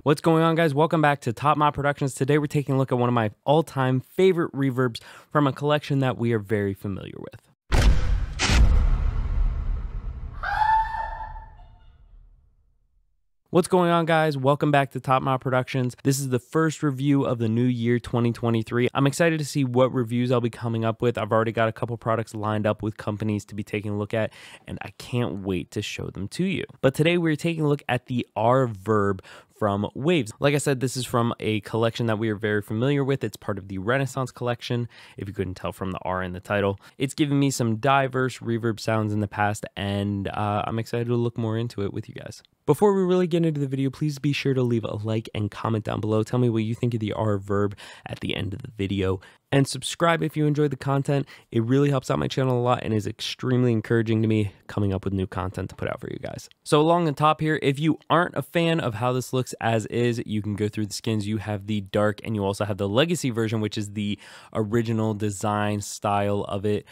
What's going on, guys? Welcome back to Top Mod Productions. Today we're taking a look at one of my all-time favorite reverbs from a collection that we are very familiar with. What's going on, guys? Welcome back to Top Mod Productions. This is the first review of the new year 2023. I'm excited to see what reviews I'll be coming up with. I've already got a couple products lined up with companies to be taking a look at, and I can't wait to show them to you. But today we're taking a look at the Reverb from Waves. Like I said, this is from a collection that we are very familiar with. It's part of the Renaissance collection, if you couldn't tell from the R in the title. It's given me some diverse reverb sounds in the past, and I'm excited to look more into it with you guys. Before we really get into the video, please be sure to leave a like and comment down below. Tell me what you think of the Reverb at the end of the video. And subscribe if you enjoy the content. It really helps out my channel a lot and is extremely encouraging to me coming up with new content to put out for you guys. So along the top here, if you aren't a fan of how this looks as is, you can go through the skins. You have the dark and you also have the legacy version, which is the original design style of it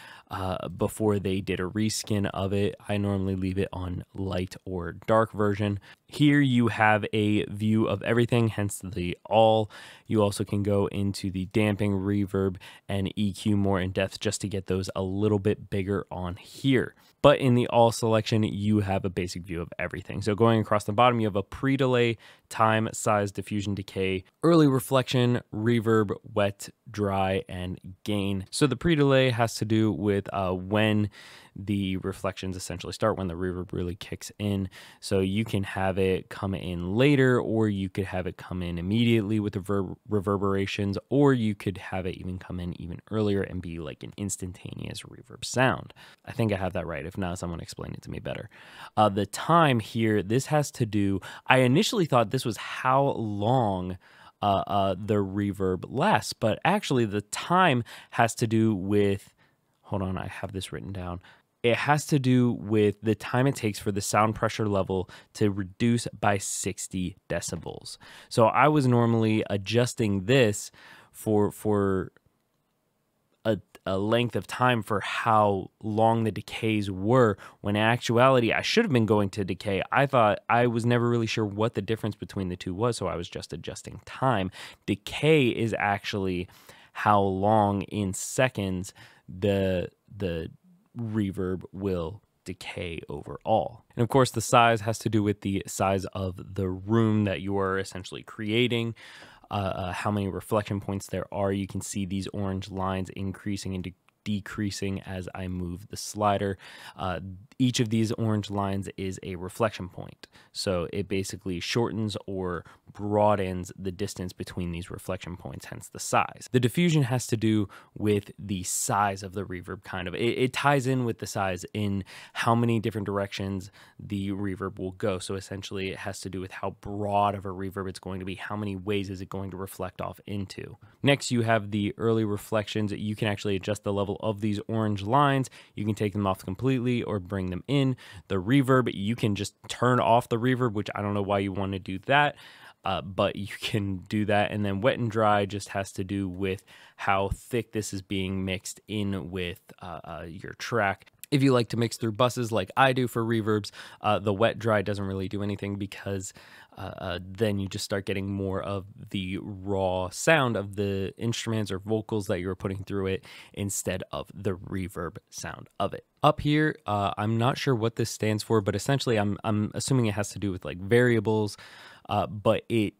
before they did a reskin of it. I normally leave it on light or dark version. Here you have a view of everything, hence the all. You also can go into the damping, reverb, and EQ more in depth just to get those a little bit bigger on here. But in the all selection, you have a basic view of everything. So going across the bottom, you have a pre-delay, time, size, diffusion, decay, early reflection, reverb, wet, dry, and gain. So the pre-delay has to do with when the reflections essentially start, when the reverb really kicks in. So you can have it come in later, or you could have it come in immediately with the reverberations, or you could have it even come in even earlier and be like an instantaneous reverb sound. I think I have that right. If not, someone explain it to me better. The time here, this has to do, I initially thought this was how long the reverb lasts, but actually the time has to do with, hold on, I have this written down. It has to do with the time it takes for the sound pressure level to reduce by 60 decibels. So I was normally adjusting this for a length of time for how long the decays were, when in actuality I should have been going to decay. I thought, I was never really sure what the difference between the two was, so I was just adjusting time. Decay is actually how long in seconds the reverb will decay overall. And of course, the size has to do with the size of the room that you are essentially creating, how many reflection points there are. You can see these orange lines increasing and decreasing as I move the slider. Each of these orange lines is a reflection point. So it basically shortens or broadens the distance between these reflection points, hence the size. The diffusion has to do with the size of the reverb, kind of. It ties in with the size in how many different directions the reverb will go. So essentially it has to do with how broad of a reverb it's going to be, how many ways is it going to reflect off into. Next, you have the early reflections. You can actually adjust the level of these orange lines. You can take them off completely or bring them in. The reverb, you can just turn off the reverb, which I don't know why you want to do that, but you can do that. And then wet and dry just has to do with how thick this is being mixed in with your track. If you like to mix through buses like I do for reverbs, the wet dry doesn't really do anything, because then you just start getting more of the raw sound of the instruments or vocals that you're putting through it instead of the reverb sound of it. Up here, I'm not sure what this stands for, but essentially I'm assuming it has to do with like variables, but it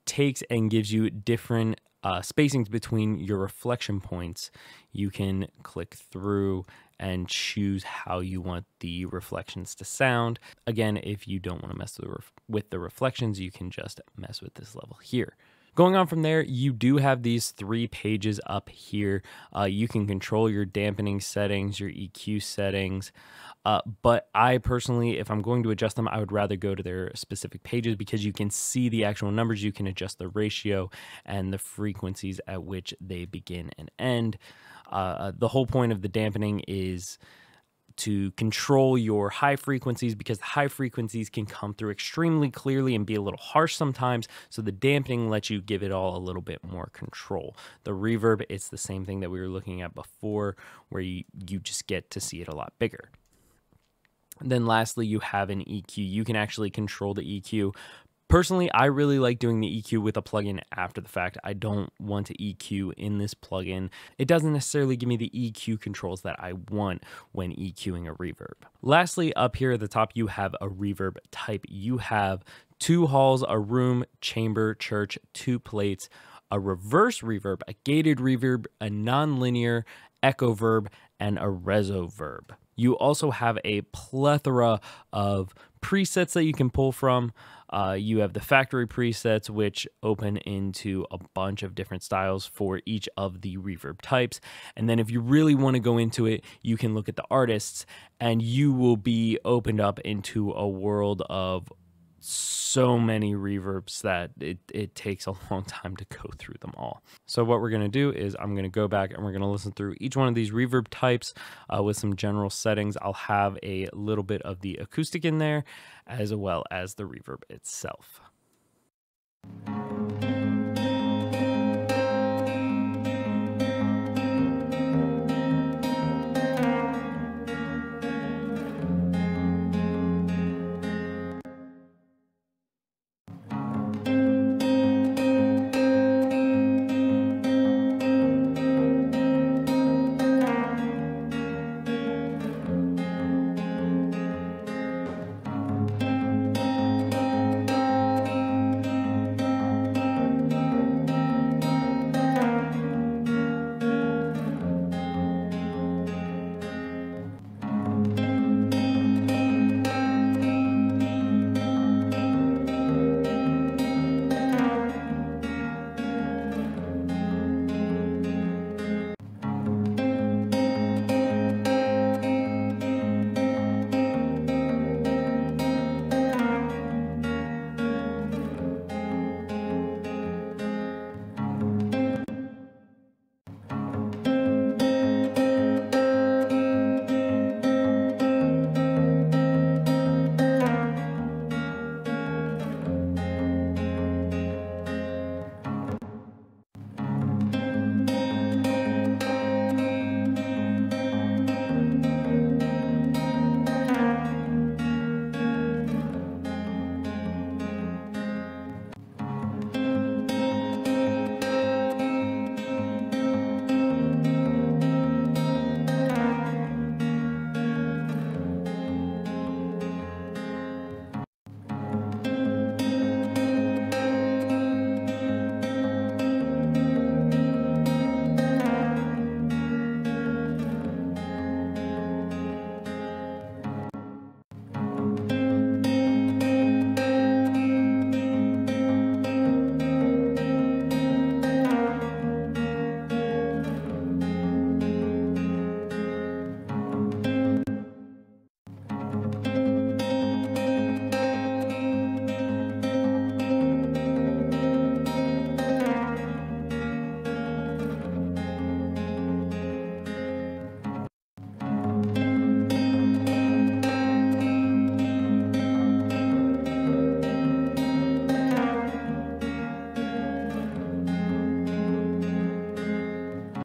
takes and gives you different spacings between your reflection points. You can click through and choose how you want the reflections to sound. Again, if you don't want to mess with the reflections, you can just mess with this level here. Going on from there, you do have these 3 pages up here. You can control your dampening settings, your EQ settings, but I personally, if I'm going to adjust them, I would rather go to their specific pages, because you can see the actual numbers. You can adjust the ratio and the frequencies at which they begin and end. The whole point of the dampening is to control your high frequencies, because the high frequencies can come through extremely clearly and be a little harsh sometimes. So the dampening lets you give it all a little bit more control. The reverb, it's the same thing that we were looking at before, where you just get to see it a lot bigger. And then lastly, you have an EQ. You can actually control the EQ Personally, I really like doing the EQ with a plugin after the fact. I don't want to EQ in this plugin. It doesn't necessarily give me the EQ controls that I want when EQing a reverb. Lastly, up here at the top, you have a reverb type. You have 2 halls, a room, chamber, church, 2 plates, a reverse reverb, a gated reverb, a nonlinear, echo verb, and a reso verb. You also have a plethora of presets that you can pull from. You have the factory presets, which open into a bunch of different styles for each of the reverb types. And then if you really want to go into it, you can look at the artists and you will be opened up into a world of so many reverbs that it takes a long time to go through them all. So what we're going to do is I'm going to go back and we're going to listen through each one of these reverb types with some general settings. I'll have a little bit of the acoustic in there as well as the reverb itself.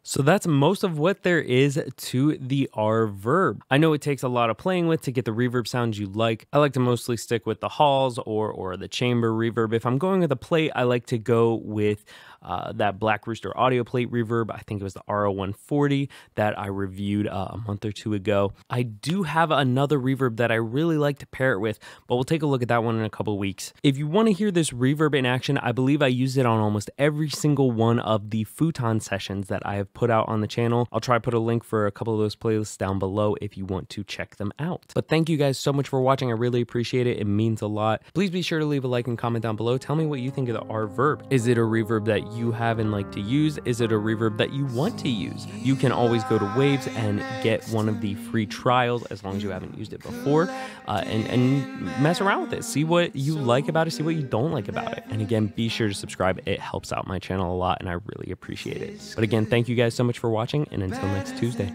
So that's most of what there is to the Reverb. I know it takes a lot of playing with to get the reverb sounds you like. I like to mostly stick with the halls or the chamber reverb. If I'm going with a plate, I like to go with that Black Rooster audio plate reverb. I think it was the RO140 that I reviewed a month or two ago. I do have another reverb that I really like to pair it with, but we'll take a look at that one in a couple weeks. If you want to hear this reverb in action, I believe I used it on almost every single one of the futon sessions that I have put out on the channel. I'll try to put a link for a couple of those playlists down below if you want to check them out. But thank you guys so much for watching. I really appreciate it. It means a lot. Please be sure to leave a like and comment down below. Tell me what you think of the Reverb. Is it a reverb that you have and like to use? Is it a reverb that you want to use? You can always go to Waves and get one of the free trials as long as you haven't used it before, and mess around with it. See what you like about it, see what you don't like about it. And again, be sure to subscribe. It helps out my channel a lot and I really appreciate it. But again, thank you guys so much for watching, and until next Tuesday.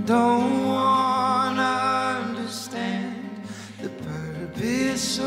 Don't wanna understand the purpose.